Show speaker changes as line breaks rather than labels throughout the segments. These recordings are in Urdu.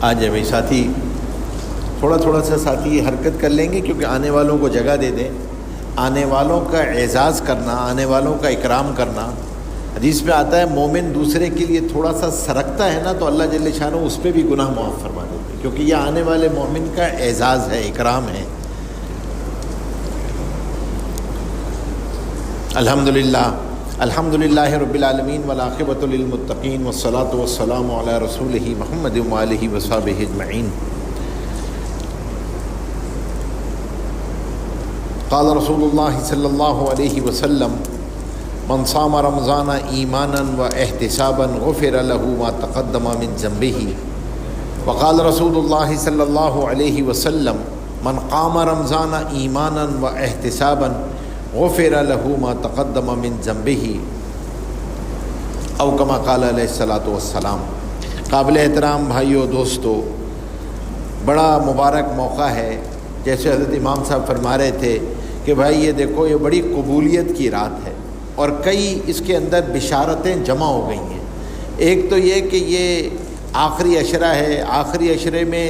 آ جائے بھائی ساتھی، تھوڑا سا ساتھی حرکت کر لیں گے، کیونکہ آنے والوں کو جگہ دے دیں. آنے والوں کا اعزاز کرنا، آنے والوں کا اکرام کرنا. حدیث میں آتا ہے مومن دوسرے کے لیے تھوڑا سا سرکتا ہے نا تو اللہ جل شانہ اس پہ بھی گناہ معاف فرما دیتے ہیں، کیونکہ یہ آنے والے مومن کا اعزاز ہے، اکرام ہے. الحمدللہ رب العالمین والعاقبۃ للمتقین والصلاۃ والسلام علی رسولہ محمد وآلہ وصحبہ اجمعین. قال رسول اللہ صلی اللہ علیہ وسلم من صام رمضان ایمانا واحتسابا غفر له ما تقدم من ذنبه. وقال رسول اللہ صلی اللہ علیہ وسلم من قام رمضان ایمانا واحتسابا غفر له ما تقدم من ذنبه او کما قال علیہ الصلاۃ والسلام. قابل احترام بھائیو دوستو، بڑا مبارک موقع ہے. جیسے حضرت امام صاحب فرما رہے تھے کہ بھائی یہ دیکھو، یہ بڑی قبولیت کی رات ہے اور کئی اس کے اندر بشارتیں جمع ہو گئی ہیں. ایک تو یہ کہ یہ آخری عشرہ ہے، آخری عشرے میں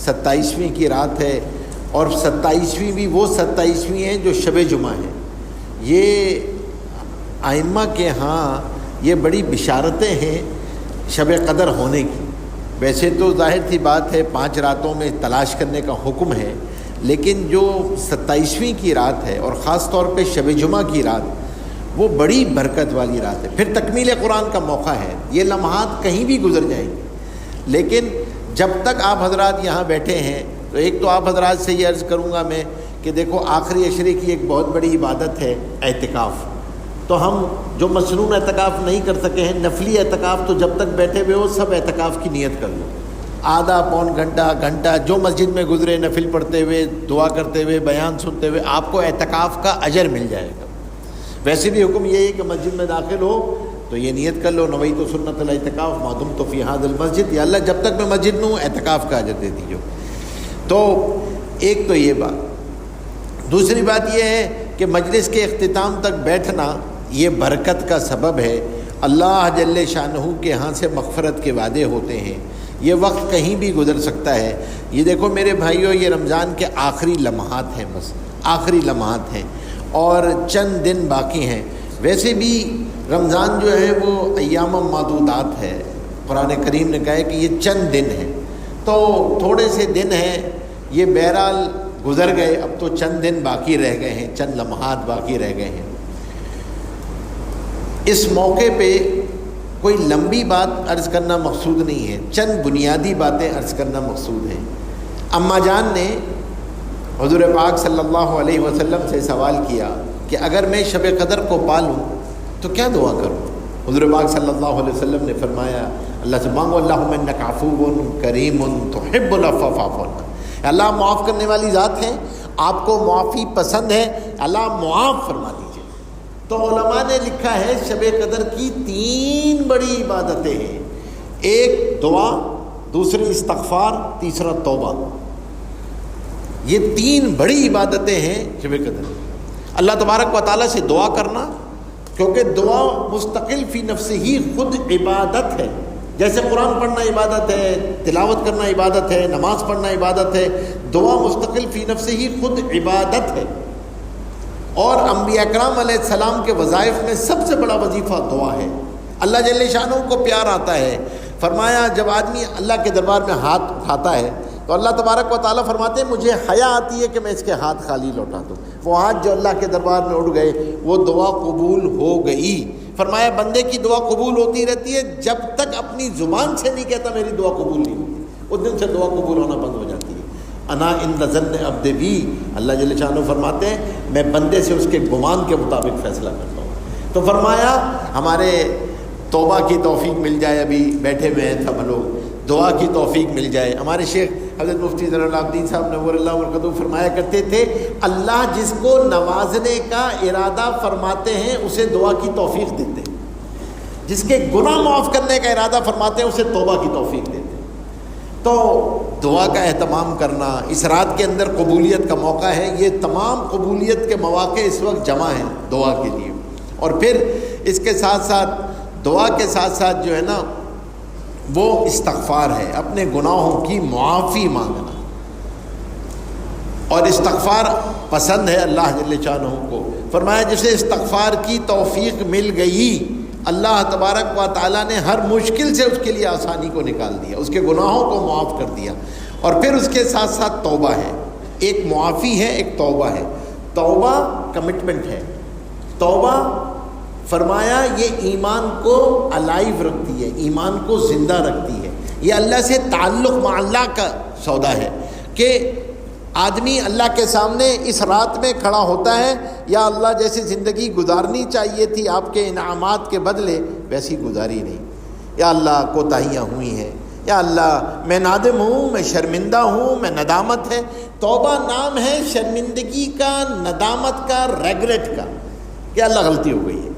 27ویں کی رات ہے، اور 27ویں بھی وہ 27ویں ہیں جو شب جمعہ ہے. یہ ائمہ کے ہاں یہ بڑی بشارتیں ہیں شب قدر ہونے کی. ویسے تو ظاہر سی بات ہے 5 راتوں میں تلاش کرنے کا حکم ہے، لیکن جو 27ویں کی رات ہے اور خاص طور پہ شب جمعہ کی رات، وہ بڑی برکت والی رات ہے. پھر تکمیل قرآن کا موقع ہے. یہ لمحات کہیں بھی گزر جائیں گے، لیکن جب تک آپ حضرات یہاں بیٹھے ہیں تو ایک تو آپ حضرات سے یہ عرض کروں گا میں کہ دیکھو، آخری عشرے کی ایک بہت بڑی عبادت ہے اعتکاف. تو ہم جو مصنون اعتکاف نہیں کر سکے ہیں، نفلی اعتکاف، تو جب تک بیٹھے ہوئے ہو سب اعتکاف کی نیت کر لو. آدھا پون گھنٹہ جو مسجد میں گزرے، نفل پڑھتے ہوئے، دعا کرتے ہوئے، بیان سنتے ہوئے، آپ کو اعتکاف کا اجر مل جائے گا. ویسے بھی حکم یہ ہے کہ مسجد میں داخل ہو تو یہ نیت کر لو، نویت سنت الاعتکاف ما دمت فی ھذا المسجد، یا اللہ جب تک میں مسجد میں ہوں اعتکاف کا اجر دے دیجیے. تو ایک تو یہ بات. دوسری بات یہ ہے کہ مجلس کے اختتام تک بیٹھنا یہ برکت کا سبب ہے. اللہ جل شانہ کے ہاں سے مغفرت کے وعدے ہوتے ہیں. یہ وقت کہیں بھی گزر سکتا ہے. یہ دیکھو میرے بھائیوں، یہ رمضان کے آخری لمحات ہیں، بس آخری لمحات ہیں اور چند دن باقی ہیں. ویسے بھی رمضان جو ہے وہ ایام معدودات ہے. قرآن کریم نے کہا ہے کہ یہ چند دن ہیں، تو تھوڑے سے دن ہیں. یہ بہرحال گزر گئے، اب تو چند دن باقی رہ گئے ہیں، چند لمحات باقی رہ گئے ہیں. اس موقع پہ کوئی لمبی بات عرض کرنا مقصود نہیں ہے، چند بنیادی باتیں عرض کرنا مقصود ہیں. اماں جان نے حضور پاک صلی اللہ علیہ وسلم سے سوال کیا کہ اگر میں شب قدر کو پالوں تو کیا دعا کروں؟ حضور پاک صلی اللہ علیہ وسلم نے فرمایا، اللہ سے مانگو، اللہم انک عفو کریم تحب العفو فاعف عنا. اللہ معاف کرنے والی ذات ہے، آپ کو معافی پسند ہے، اللہ معاف فرما دیجیے. تو علماء نے لکھا ہے شب قدر کی 3 بڑی عبادتیں ہیں. ایک دعا، دوسری استغفار، تیسرا توبہ. یہ 3 بڑی عبادتیں ہیں شب قدر. اللہ تبارک و تعالیٰ سے دعا کرنا، کیونکہ دعا مستقل فی نفس ہی خود عبادت ہے. جیسے قرآن پڑھنا عبادت ہے، تلاوت کرنا عبادت ہے، نماز پڑھنا عبادت ہے، دعا مستقل فی نفس ہی خود عبادت ہے. اور انبیاء اکرام علیہ السلام کے وظائف میں سب سے بڑا وظیفہ دعا ہے. اللہ جل شانہ کو پیار آتا ہے. فرمایا جب آدمی اللہ کے دربار میں ہاتھ اٹھاتا ہے تو اللہ تبارک و تعالیٰ فرماتے ہیں مجھے حیا آتی ہے کہ میں اس کے ہاتھ خالی لوٹا دوں. وہ ہاتھ جو اللہ کے دربار میں اٹھ گئے وہ دعا قبول ہو گئی. فرمایا بندے کی دعا قبول ہوتی رہتی ہے جب تک اپنی زبان سے نہیں کہتا میری دعا قبول نہیں ہوتی، اس دن سے دعا قبول ہونا بند ہو جاتی ہے. انا عند ظن عبد بی، اللہ جل شانہ فرماتے ہیں میں بندے سے اس کے گمان کے مطابق فیصلہ کرتا ہوں. تو فرمایا ہمارے توبہ کی توفیق مل جائے. ابھی بیٹھے ہوئے ہیں سب لوگ، دعا کی توفیق مل جائے. ہمارے شیخ حضرت مفتی ضرور العابدین صاحب نور اللہ برکاتہ فرمایا کرتے تھے اللہ جس کو نوازنے کا ارادہ فرماتے ہیں اسے دعا کی توفیق دیتے ہیں، جس کے گناہ معاف کرنے کا ارادہ فرماتے ہیں اسے توبہ کی توفیق دیتے ہیں. تو دعا کا اہتمام کرنا، اس رات کے اندر قبولیت کا موقع ہے. یہ تمام قبولیت کے مواقع اس وقت جمع ہیں دعا کے لیے. اور پھر اس کے ساتھ ساتھ دعا کے ساتھ ساتھ جو ہے نا وہ استغفار ہے، اپنے گناہوں کی معافی مانگنا. اور استغفار پسند ہے اللہ جل شانہ کو. فرمایا جسے استغفار کی توفیق مل گئی، اللہ تبارک و تعالیٰ نے ہر مشکل سے اس کے لیے آسانی کو نکال دیا، اس کے گناہوں کو معاف کر دیا. اور پھر اس کے ساتھ ساتھ توبہ ہے، ایک معافی ہے، ایک توبہ ہے. توبہ کمٹمنٹ ہے. توبہ فرمایا یہ ایمان کو الائیو رکھتی ہے، ایمان کو زندہ رکھتی ہے. یہ اللہ سے تعلق مع اللہ کا سودا ہے کہ آدمی اللہ کے سامنے اس رات میں کھڑا ہوتا ہے، یا اللہ جیسی زندگی گزارنی چاہیے تھی آپ کے انعامات کے بدلے ویسی گزاری نہیں. یا اللہ کوتاہیاں ہوئی ہیں، یا اللہ میں نادم ہوں، میں شرمندہ ہوں، میں ندامت ہے. توبہ نام ہے شرمندگی کا، ندامت کا، ریگریٹ کا کہ اللہ غلطی ہو گئی ہے.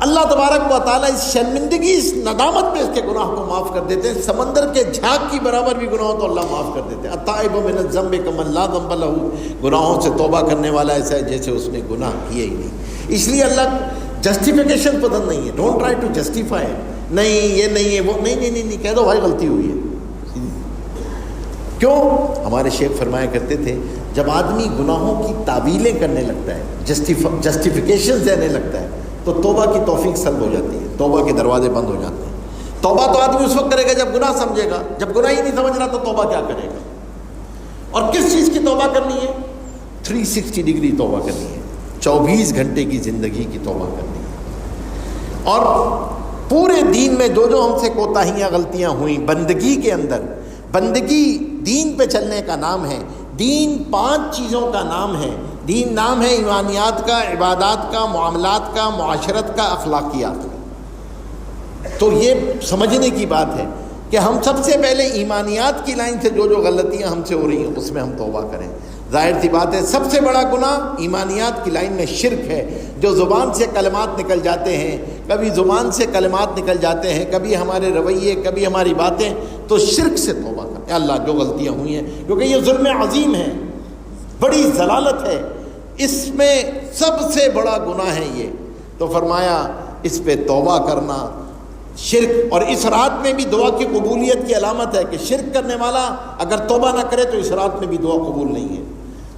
اللہ تبارک و تعالیٰ اس شرمندگی، اس ندامت پہ اس کے گناہ کو معاف کر دیتے ہیں. سمندر کے جھاگ کی برابر بھی گناہ ہو تو اللہ معاف کر دیتے ہیں. التائب من الذنب کمن لا ذنب لہ، گناہوں سے توبہ کرنے والا ایسا ہے جیسے اس نے گناہ کیے ہی نہیں. اس لیے اللہ جسٹیفیکیشن پسند نہیں ہے. ڈونٹ ٹرائی ٹو جسٹیفائی، نہیں یہ نہیں ہے وہ نہیں، کہہ دو بھائی غلطی ہوئی ہے. کیوں؟ ہمارے شیخ فرمایا کرتے تھے جب آدمی گناہوں کی تعویلیں کرنے لگتا ہے، جسٹیفیکیشن دینے لگتا ہے، تو توبہ کی توفیق سلب ہو جاتی ہے، توبہ کے دروازے بند ہو جاتے ہیں. توبہ تو آدمی اس وقت کرے گا جب گناہ سمجھے گا. جب گناہ ہی نہیں سمجھ رہا تو توبہ کیا کرے گا؟ اور کس چیز کی توبہ کرنی ہے؟ 360 ڈگری توبہ کرنی ہے، 24 گھنٹے کی زندگی کی توبہ کرنی ہے. اور پورے دین میں جو ہم سے کوتاہیاں غلطیاں ہوئیں بندگی کے اندر، بندگی دین پہ چلنے کا نام ہے. دین 5 چیزوں کا نام ہے. دین نام ہے ایمانیات کا، عبادات کا، معاملات کا، معاشرت کا، اخلاقیات کا. تو یہ سمجھنے کی بات ہے کہ ہم سب سے پہلے ایمانیات کی لائن سے جو غلطیاں ہم سے ہو رہی ہیں اس میں ہم توبہ کریں. ظاہر سی بات ہے سب سے بڑا گناہ ایمانیات کی لائن میں شرک ہے. جو زبان سے کلمات نکل جاتے ہیں، کبھی زبان سے کلمات نکل جاتے ہیں، کبھی ہمارے رویے، کبھی ہماری باتیں، تو شرک سے توبہ کریں. اللہ جو غلطیاں ہوئی ہیں، کیونکہ یہ ظلم عظیم ہے، بڑی ضلالت ہے، اس میں سب سے بڑا گناہ ہے یہ. تو فرمایا اس پہ توبہ کرنا. شرک، اور اس رات میں بھی دعا کی قبولیت کی علامت ہے کہ شرک کرنے والا اگر توبہ نہ کرے تو اس رات میں بھی دعا قبول نہیں ہے.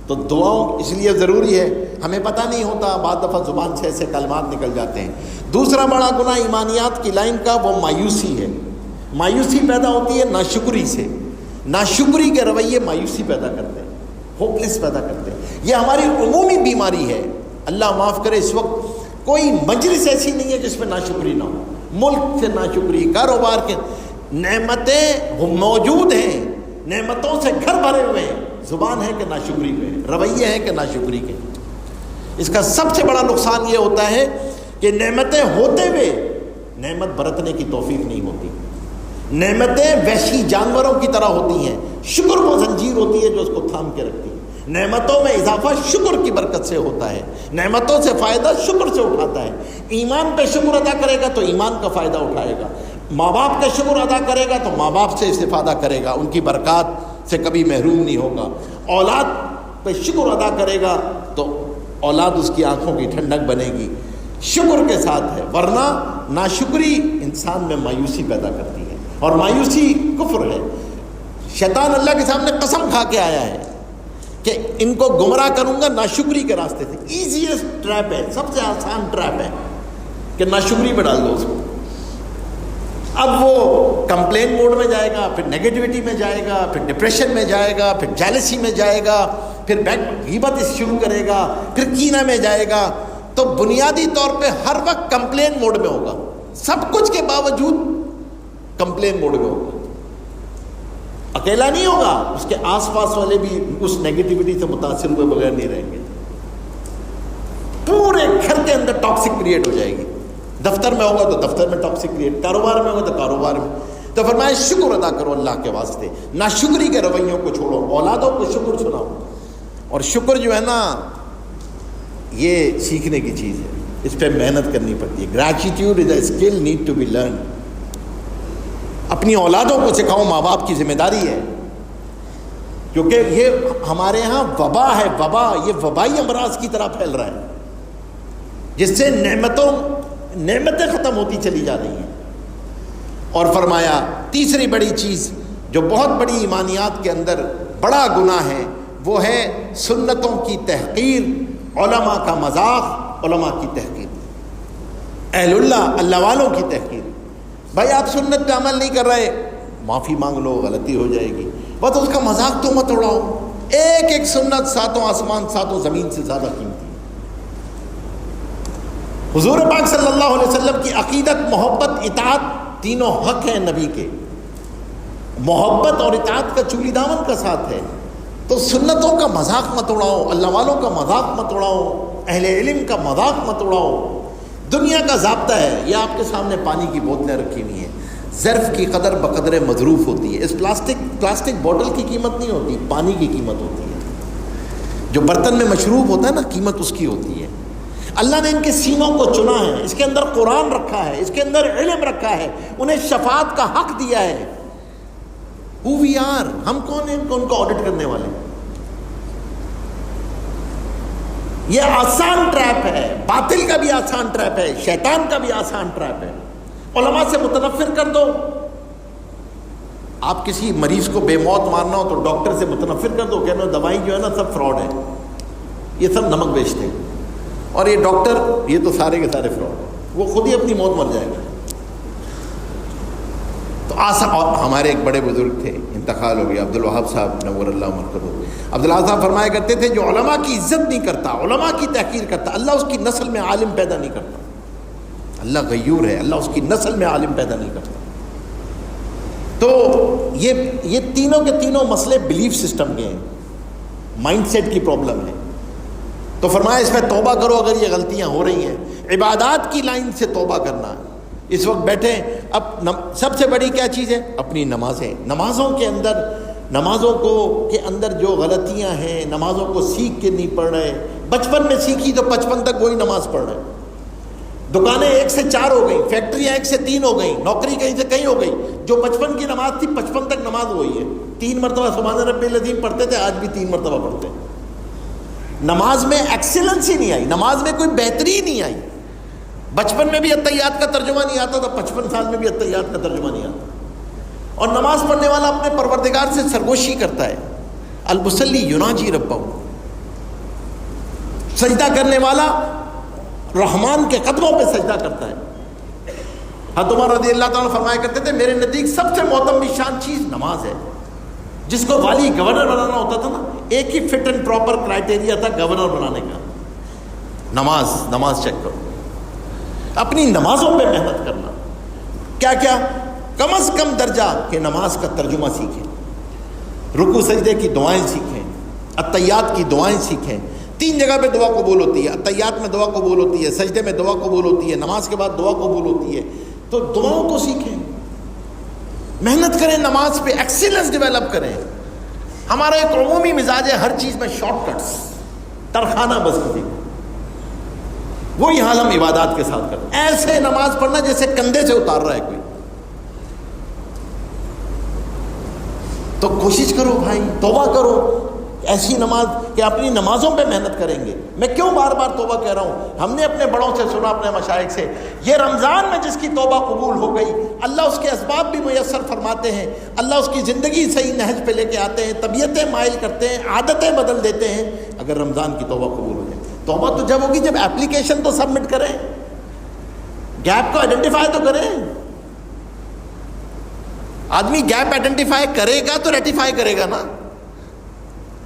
تو دعاؤں اس لیے ضروری ہے. ہمیں پتہ نہیں ہوتا، بعض دفعہ زبان سے ایسے کلمات نکل جاتے ہیں. دوسرا بڑا گناہ ایمانیات کی لائن کا وہ مایوسی ہے. مایوسی پیدا ہوتی ہے ناشکری سے. ناشکری کے رویے مایوسی پیدا کرتے ہیں، ہوپلیس پیدا کرتے ہیں. یہ ہماری عمومی بیماری ہے. اللہ معاف کرے، اس وقت کوئی مجلس ایسی نہیں ہے جس میں ناشکری نہ ہو. ملک سے ناشکری، کاروبار کے، نعمتیں موجود ہیں، نعمتوں سے گھر بھرے ہوئے ہیں، زبان ہے کہ ناشکری کے، رویے ہیں کہ ناشکری کے. اس کا سب سے بڑا نقصان یہ ہوتا ہے کہ نعمتیں ہوتے ہوئے نعمت برتنے کی توفیق نہیں ہوتی. نعمتیں وحشی جانوروں کی طرح ہوتی ہیں، شکر وہ زنجیر ہوتی ہے جو اس کو تھام کے رکھتی ہے. نعمتوں میں اضافہ شکر کی برکت سے ہوتا ہے، نعمتوں سے فائدہ شکر سے اٹھاتا ہے. ایمان پہ شکر ادا کرے گا تو ایمان کا فائدہ اٹھائے گا. ماں باپ کا شکر ادا کرے گا تو ماں باپ سے استفادہ کرے گا، ان کی برکات سے کبھی محروم نہیں ہوگا. اولاد پہ شکر ادا کرے گا تو اولاد اس کی آنکھوں کی ٹھنڈک بنے گی. شکر کے ساتھ ہے، ورنہ ناشکری انسان میں مایوسی پیدا کرتی ہے، اور مایوسی کفر ہے. شیطان اللہ کے سامنے قسم کھا کے آیا ہے کہ ان کو گمراہ کروں گا ناشکری کے راستے سے. ایزیسٹ ٹریپ ہے، سب سے آسان ٹریپ ہے کہ ناشکری پہ ڈال دو اس کو. اب وہ کمپلین موڈ میں جائے گا، پھر نیگیٹیوٹی میں جائے گا، پھر ڈپریشن میں جائے گا، پھر جیلسی میں جائے گا، پھر غیبت شروع کرے گا، پھر کینہ میں جائے گا. تو بنیادی طور پہ ہر وقت کمپلین موڈ میں ہوگا، سب کچھ کے باوجود کمپلین موڈ میں ہوگا. اکیلا نہیں ہوگا، اس کے آس پاس والے بھی اس نیگیٹیوٹی سے متاثر ہوئے بغیر نہیں رہیں گے. پورے گھر کے اندر ٹاکسک کریٹ ہو جائے گی. دفتر میں ہوگا تو دفتر میں ٹاکسک کریٹ، کاروبار میں ہوگا تو کاروبار میں. تو فرمایا شکر ادا کرو اللہ کے واسطے، ناشکری کے رویوں کو چھوڑو، اولادوں کو شکر سناؤ. اور شکر جو ہے نا یہ سیکھنے کی چیز ہے، اس پہ محنت کرنی پڑتی ہے. Gratitude is a skill need to be learn. اپنی اولادوں کو سکھاؤ، ماں باپ کی ذمہ داری ہے، کیونکہ یہ ہمارے ہاں وبا ہے. وبا یہ وبائی امراض کی طرح پھیل رہا ہے، جس سے نعمتیں ختم ہوتی چلی جا رہی ہیں. اور فرمایا تیسری بڑی چیز جو بہت بڑی ایمانیات کے اندر بڑا گناہ ہے وہ ہے سنتوں کی تحقیر، علماء کا مذاق، علماء کی تحقیر، اہل اللہ والوں کی تحقیر۔ بھائی آپ سنت پہ عمل نہیں کر رہے، معافی مانگ لو، غلطی ہو جائے گی، بس اس کا مذاق تو مت اڑاؤ۔ ایک ایک سنت ساتوں آسمان ساتوں زمین سے زیادہ قیمتی ہے۔ حضور پاک صلی اللہ علیہ وسلم کی عقیدت، محبت، اطاعت تینوں حق ہیں نبی کے۔ محبت اور اطاعت کا چولی دامن کا ساتھ ہے، تو سنتوں کا مذاق مت اڑاؤ، اللہ والوں کا مذاق مت اڑاؤ، اہل علم کا مذاق مت اڑاؤ۔ دنیا کا ضابطہ ہے، یہ آپ کے سامنے پانی کی بوتلیں رکھی ہوئی ہیں، ظرف کی قدر بقدر مظروف ہوتی ہے۔ اس پلاسٹک بوتل کی قیمت نہیں ہوتی، پانی کی قیمت ہوتی ہے۔ جو برتن میں مشروب ہوتا ہے نا، قیمت اس کی ہوتی ہے۔ اللہ نے ان کے سینوں کو چنا ہے، اس کے اندر قرآن رکھا ہے، اس کے اندر علم رکھا ہے، انہیں شفاعت کا حق دیا ہے۔ Who we are، ہم کون ہیں ان کو آڈٹ کرنے والے؟ یہ آسان ٹریپ ہے، باطل کا بھی آسان ٹریپ ہے، شیطان کا بھی آسان ٹریپ ہے۔ علماء سے متنفر کر دو، آپ کسی مریض کو بے موت مارنا ہو تو ڈاکٹر سے متنفر کر دو، کہنا دوائی جو ہے نا سب فراڈ ہے، یہ سب نمک بیچتے ہیں، اور یہ ڈاکٹر یہ تو سارے کے سارے فراڈ، وہ خود ہی اپنی موت مر جائے گا۔ تو اور ہمارے ایک بڑے بزرگ تھے، انتقال ہو گیا، عبدالوہاب صاحب نور اللہ مرکزہ۔ عبدالوہاب صاحب فرمایا کرتے تھے جو علماء کی عزت نہیں کرتا، علماء کی تحقیر کرتا، اللہ اس کی نسل میں عالم پیدا نہیں کرتا۔ اللہ غیور ہے، اللہ اس کی نسل میں عالم پیدا نہیں کرتا۔ تو یہ تینوں کے تینوں مسئلے بلیف سسٹم کے ہیں، مائنڈ سیٹ کی پرابلم ہے۔ تو فرمایا اس میں توبہ کرو اگر یہ غلطیاں ہو رہی ہیں۔ عبادات کی لائن سے توبہ کرنا ہے۔ اس وقت بیٹھے، اب سب سے بڑی کیا چیز ہے؟ اپنی نمازیں۔ نمازوں کے اندر جو غلطیاں ہیں، نمازوں کو سیکھ کے نہیں پڑھ رہے، بچپن میں سیکھی تو 55 تک وہی نماز پڑھ رہے۔ دکانیں 1 سے 4 ہو گئیں، فیکٹریاں 1 سے 3 ہو گئیں، نوکری کہیں سے کہیں ہو گئی، جو بچپن کی نماز تھی 55 تک نماز وہی ہے۔ 3 مرتبہ سبحان ربی العظیم پڑھتے تھے، آج بھی 3 مرتبہ پڑھتے ہیں۔ نماز میں ایکسیلنس ہی نہیں آئی، نماز میں کوئی بہتری نہیں آئی۔ بچپن میں بھی اتحیات کا ترجمہ نہیں آتا تھا، 55 سال میں بھی اتحیات کا ترجمہ نہیں آتا۔ اور نماز پڑھنے والا اپنے پروردگار سے سرگوشی کرتا ہے، المصلی یناجی ربہ، سجدہ کرنے والا رحمان کے قدموں پہ سجدہ کرتا ہے۔ حضرت عمر رضی اللہ تعالیٰ فرمایا کرتے تھے میرے نزدیک سب سے معتم شان چیز نماز ہے۔ جس کو والی گورنر بنانا ہوتا تھا نا، ایک ہی فٹ اینڈ پراپر کرائٹیریا تھا گورنر بنانے کا، نماز چیک کرو، اپنی نمازوں پہ محنت کرنا۔ کیا کم از کم درجہ کہ نماز کا ترجمہ سیکھیں، رکوع سجدے کی دعائیں سیکھیں، اتحیات کی دعائیں سیکھیں۔ 3 جگہ پہ دعا قبول ہوتی ہے، اتحیات میں دعا قبول ہوتی ہے، سجدے میں دعا قبول ہوتی ہے، نماز کے بعد دعا قبول ہوتی ہے۔ تو دعاؤں کو سیکھیں، محنت کریں، نماز پہ ایکسیلنس ڈیولپ کریں۔ ہمارا ایک عمومی مزاج ہے ہر چیز میں شارٹ کٹس، ترخانہ بس کسی کو، وہی حال ہم عبادات کے ساتھ کرتے ہیں۔ ایسے نماز پڑھنا جیسے کندھے سے اتار رہا ہے کوئی۔ تو کوشش کرو بھائی، توبہ کرو، ایسی نماز کہ اپنی نمازوں پہ محنت کریں گے۔ میں کیوں بار بار توبہ کہہ رہا ہوں؟ ہم نے اپنے بڑوں سے سنا، اپنے مشائخ سے، یہ رمضان میں جس کی توبہ قبول ہو گئی، اللہ اس کے اسباب بھی میسر فرماتے ہیں، اللہ اس کی زندگی صحیح نہج پہ لے کے آتے ہیں، طبیعتیں مائل کرتے ہیں، عادتیں بدل دیتے ہیں، اگر رمضان کی توبہ قبول ہو جائے۔ توبہ تو جب ہوگی جب اپلیکیشن تو سبمٹ کریں، گیپ کو آئیڈینٹیفائی تو کریں۔ آدمی گیپ آئیڈینٹیفائی کرے گا تو ریٹیفائی کرے گا نا۔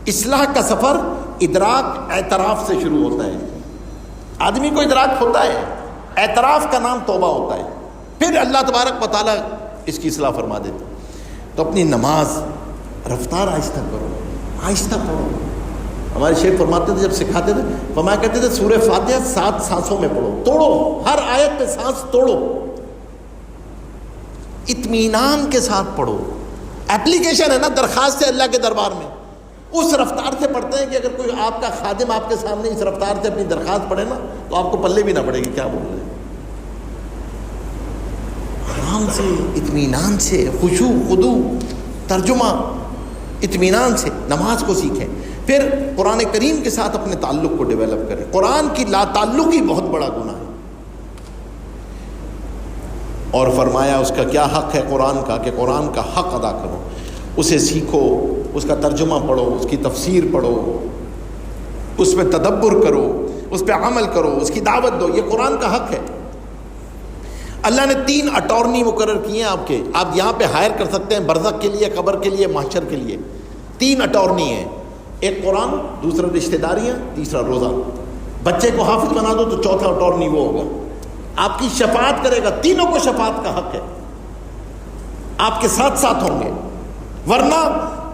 اصلاح کا سفر ادراک اعتراف سے شروع ہوتا ہے۔ آدمی کو ادراک ہوتا ہے، اعتراف کا نام توبہ ہوتا ہے، پھر اللہ تبارک و تعالیٰ اس کی اصلاح فرما دیتے۔ تو اپنی نماز رفتار آہستہ کرو، آہستہ پڑھو۔ ہمارے شیخ فرماتے تھے، جب سکھاتے تھے فرمایا کرتے تھے سورہ فاتحہ 7 سانسوں میں پڑھو، توڑو، ہر آیت پہ سانس توڑو، اطمینان کے ساتھ پڑھو۔ اپلیکیشن ہے نا، درخواست ہے اللہ کے دربار میں، اس رفتار سے پڑھتے ہیں کہ اگر کوئی آپ کا خادم آپ کے سامنے اس رفتار سے اپنی درخواست پڑھے نا تو آپ کو پلے بھی نہ پڑے گی کیا بول رہے ہیں۔ آرام سے، اطمینان سے، خشوع خضوع، ترجمہ اطمینان سے نماز کو سیکھیں۔ پھر قرآن کریم کے ساتھ اپنے تعلق کو ڈیولپ کریں۔ قرآن کی لا تعلقی بہت بڑا گناہ ہے۔ اور فرمایا اس کا کیا حق ہے قرآن کا، کہ قرآن کا حق ادا کرو، اسے سیکھو، اس کا ترجمہ پڑھو، اس کی تفسیر پڑھو، اس پہ تدبر کرو، اس پہ عمل کرو، اس کی دعوت دو، یہ قرآن کا حق ہے۔ اللہ نے 3 اٹارنی مقرر کیے ہیں آپ کے، آپ یہاں پہ ہائر کر سکتے ہیں برزخ کے لیے، قبر کے لیے، محشر کے لیے۔ 3 اٹارنی ہیں، ایک قرآن، دوسرا رشتہ داریاں، تیسرا روزہ۔ بچے کو حافظ بنا دو تو چوتھا اٹارنی وہ ہوگا، آپ کی شفاعت کرے گا، تینوں کو شفاعت کا حق ہے، آپ کے ساتھ ساتھ ہوں گے۔ ورنہ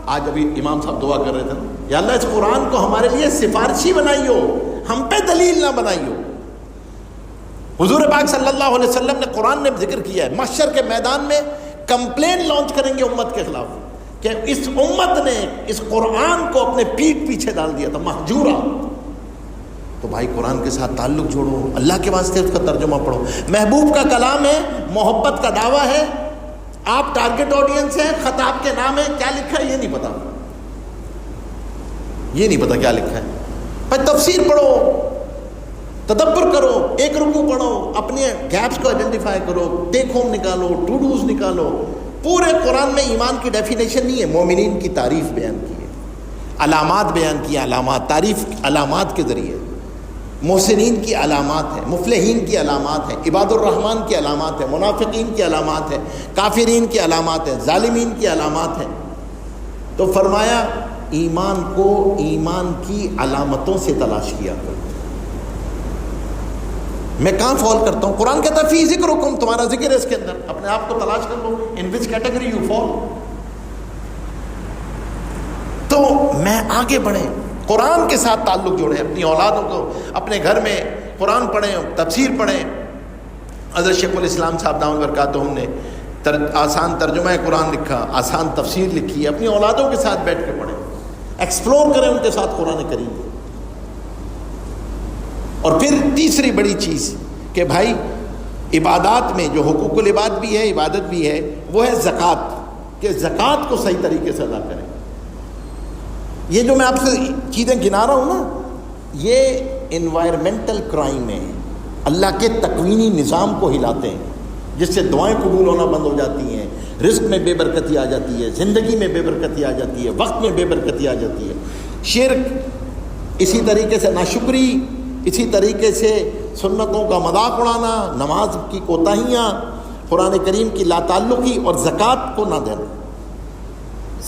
آج ابھی امام صاحب دعا کر رہے تھے، یا اللہ اس قرآن کو ہمارے لیے سفارشی بنائیو، ہم پہ دلیل نہ بنائیو۔ حضور پاک صلی اللہ علیہ وسلم نے قرآن نے ذکر کیا ہے، محشر کے میدان میں کمپلین لانچ کریں گے امت کے خلاف کہ اس امت نے اس قرآن کو اپنے پیٹھ پیچھے ڈال دیا تھا، مہجورا۔ تو بھائی قرآن کے ساتھ تعلق جوڑو، اللہ کے واسطے اس کا ترجمہ پڑھو۔ محبوب کا کلام ہے، محبت کا دعویٰ ہے، آپ ٹارگٹ آڈینس ہیں، خطاب کے نام ہے، کیا لکھا ہے یہ نہیں پتا، یہ نہیں پتا کیا لکھا ہے۔ بھائی تفسیر پڑھو، تدبر کرو، ایک رکوع پڑھو، اپنے گیپس کو آئیڈینٹیفائی کرو، ٹیک ہوم نکالو، ٹو ڈوز نکالو۔ پورے قرآن میں ایمان کی ڈیفینیشن نہیں ہے، مومنین کی تعریف بیان کی ہے، علامات بیان کی، علامات، تعریف علامات کے ذریعے، محسنین کی علامات ہیں، مفلحین کی علامات ہیں، عباد الرحمن کی علامات ہیں، منافقین کی علامات ہیں، کافرین کی علامات ہیں، ظالمین کی علامات ہیں۔ تو فرمایا ایمان کو ایمان کی علامتوں سے تلاش کیا کرو۔ میں کہاں فال کرتا ہوں؟ قرآن کہتا ہے فی ذکرکم، تمہارا ذکر ہے اس کے اندر، اپنے آپ کو تلاش کر لو، ان وچ کیٹیگری یو فال۔ تو میں آگے بڑھیں، قرآن کے ساتھ تعلق جوڑیں، اپنی اولادوں کو اپنے گھر میں قرآن پڑھیں، تفسیر پڑھیں۔ حضرت شیخ الاسلام صاحب دامت برکاتہم نے آسان ترجمہ قرآن لکھا، آسان تفسیر لکھی، اپنی اولادوں کے ساتھ بیٹھ کے پڑھیں، ایکسپلور کریں ان کے ساتھ قرآن کریم۔ اور پھر تیسری بڑی چیز کہ بھائی عبادات میں جو حقوق العباد بھی ہے، عبادت بھی ہے، وہ ہے زکوٰۃ، کہ زکوٰۃ کو صحیح طریقے سے ادا کریں۔ یہ جو میں آپ سے چیزیں گنا رہا ہوں نا، یہ انوائرمنٹل کرائم ہے، اللہ کے تکوینی نظام کو ہلاتے ہیں، جس سے دعائیں قبول ہونا بند ہو جاتی ہیں، رزق میں بے برکتی آ جاتی ہے، زندگی میں بے برکتی آ جاتی ہے، وقت میں بے برکتی آ جاتی ہے۔ شرک، اسی طریقے سے ناشکری، اسی طریقے سے سنتوں کا مذاق اڑانا، نماز کی کوتاہیاں، قرآن کریم کی لا تعلقی، اور زکوٰۃ کو نہ دینا،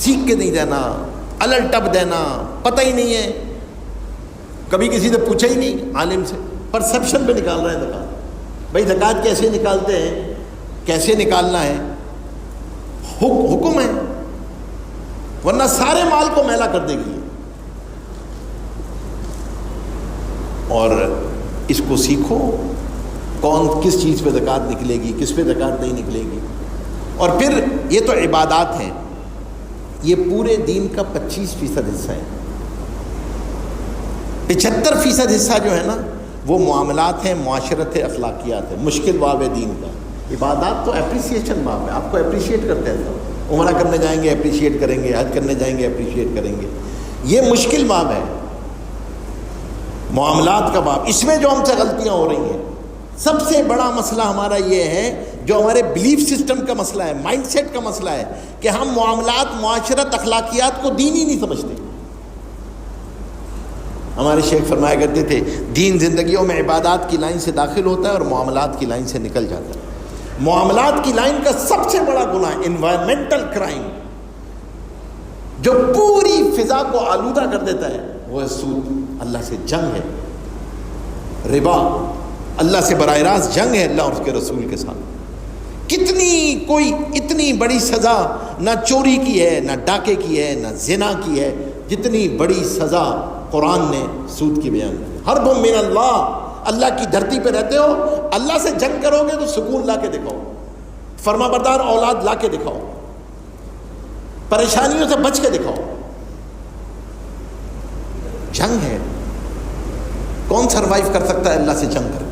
سیکھ کے نہیں دینا، الٹ ٹپ دینا، پتہ ہی نہیں ہے، کبھی کسی سے پوچھا ہی نہیں عالم سے، پرسیپشن پہ نکال رہے ہیں زکوٰۃ۔ بھائی زکوٰۃ کیسے نکالتے ہیں، کیسے نکالنا ہے، حکم ہے، ورنہ سارے مال کو میلا کر دے گی۔ اور اس کو سیکھو، کون کس چیز پہ زکوٰۃ نکلے گی، کس پہ زکوٰۃ نہیں نکلے گی۔ اور پھر یہ تو عبادات ہیں، یہ پورے دین کا 25% حصہ ہے۔ 75% حصہ جو ہے نا وہ معاملات ہیں، معاشرت ہے، اخلاقیات ہے، مشکل باب ہے دین کا۔ عبادات تو اپریسیشن باب ہے، آپ کو اپریشیٹ کرتے ہیں سب، عمرہ کرنے جائیں گے اپریشیٹ کریں گے، حج کرنے جائیں گے اپریشیٹ کریں گے۔ یہ مشکل باب ہے، معاملات کا باب۔ اس میں جو ہم سے غلطیاں ہو رہی ہیں، سب سے بڑا مسئلہ ہمارا یہ ہے، جو ہمارے بلیف سسٹم کا مسئلہ ہے، مائنڈ سیٹ کا مسئلہ ہے، کہ ہم معاملات، معاشرت، اخلاقیات کو دین ہی نہیں سمجھتے۔ ہمارے شیخ فرمایا کرتے تھے دین زندگیوں میں عبادات کی لائن سے داخل ہوتا ہے اور معاملات کی لائن سے نکل جاتا ہے۔ معاملات کی لائن کا سب سے بڑا گناہ انوائرمنٹل کرائم، جو پوری فضا کو آلودہ کر دیتا ہے، وہ ہے سود، اللہ سے جنگ ہے، ربا، اللہ سے براہ راست جنگ ہے، اللہ اور اس کے رسول کے ساتھ۔ کتنی کوئی اتنی بڑی سزا نہ چوری کی ہے، نہ ڈاکے کی ہے، نہ زنا کی ہے، جتنی بڑی سزا قرآن نے سود کی بیان کی۔ حرب من اللہ، اللہ کی دھرتی پہ رہتے ہو، اللہ سے جنگ کرو گے تو سکون لا کے دکھاؤ، فرما بردار اولاد لا کے دکھاؤ، پریشانیوں سے بچ کے دکھاؤ۔ جنگ ہے، کون سروائیو کر سکتا ہے اللہ سے جنگ کر کے؟